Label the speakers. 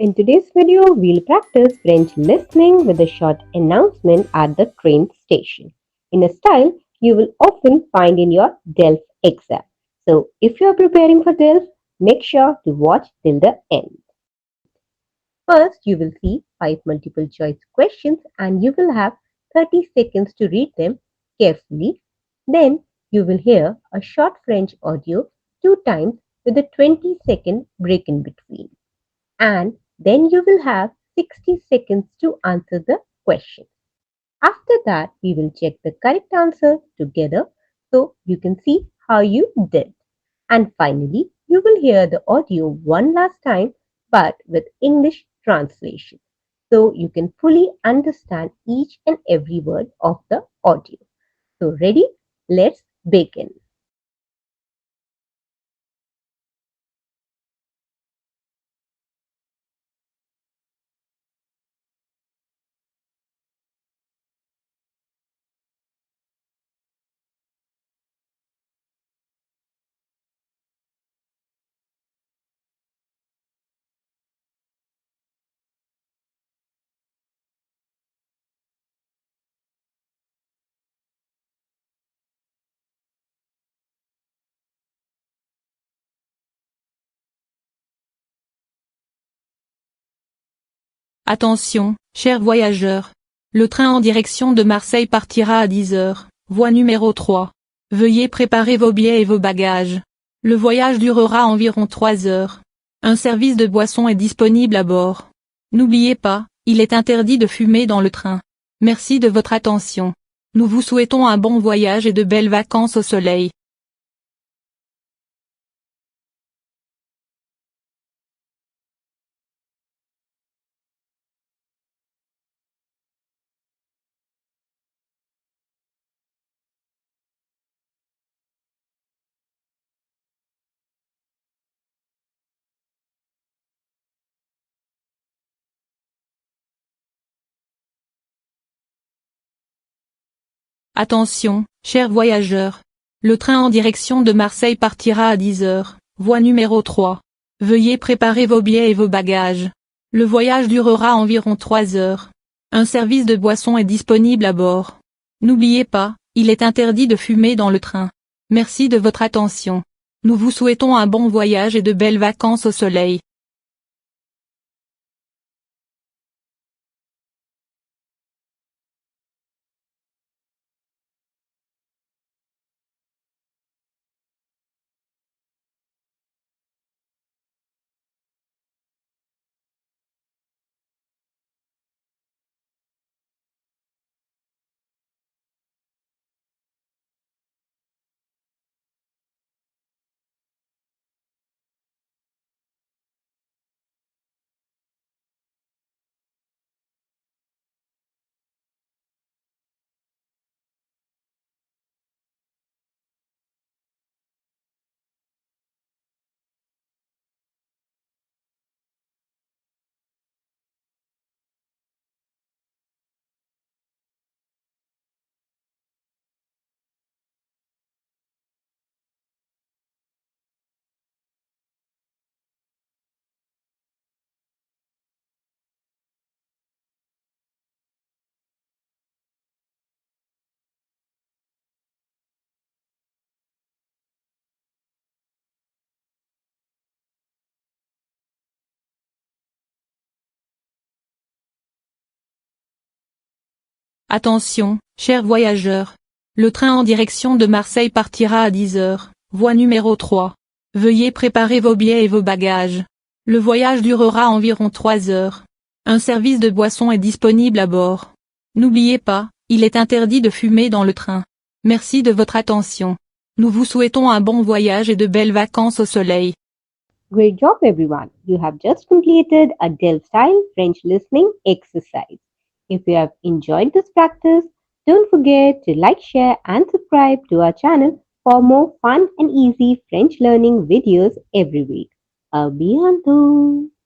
Speaker 1: In today's video, we'll practice French listening with a short announcement at the train station in a style you will often find in your DELF exam. So, if you are preparing for DELF, make sure to watch till the end. First, you will see 5 multiple choice questions and you will have 30 seconds to read them carefully. Then, you will hear a short French audio 2 times with a 20-second break in between. And then you will have 60 seconds to answer the question. After that, we will check the correct answer together so you can see how you did. And finally, you will hear the audio one last time but with English translation so you can fully understand each and every word of the audio. So ready? Let's begin.
Speaker 2: Attention, chers voyageurs. Le train en direction de Marseille partira à 10 heures, voie numéro 3. Veuillez préparer vos billets et vos bagages. Le voyage durera environ 3 heures. Un service de boisson est disponible à bord. N'oubliez pas, il est interdit de fumer dans le train. Merci de votre attention. Nous vous souhaitons un bon voyage et de belles vacances au soleil. Attention, chers voyageurs. Le train en direction de Marseille partira à 10 heures, voie numéro 3. Veuillez préparer vos billets et vos bagages. Le voyage durera environ 3 heures. Un service de boisson est disponible à bord. N'oubliez pas, il est interdit de fumer dans le train. Merci de votre attention. Nous vous souhaitons un bon voyage et de belles vacances au soleil. Attention, chers voyageurs. Le train en direction de Marseille partira à 10 heures, voie numéro 3. Veuillez préparer vos billets et vos bagages. Le voyage durera environ 3 heures. Un service de boisson est disponible à bord. N'oubliez pas, il est interdit de fumer dans le train. Merci de votre attention. Nous vous souhaitons un bon voyage et de belles vacances au soleil.
Speaker 1: Great job, everyone. You have just completed a DELF style French listening exercise. If you have enjoyed this practice, don't forget to like, share, and subscribe to our channel for more fun and easy French learning videos every week. À bientôt!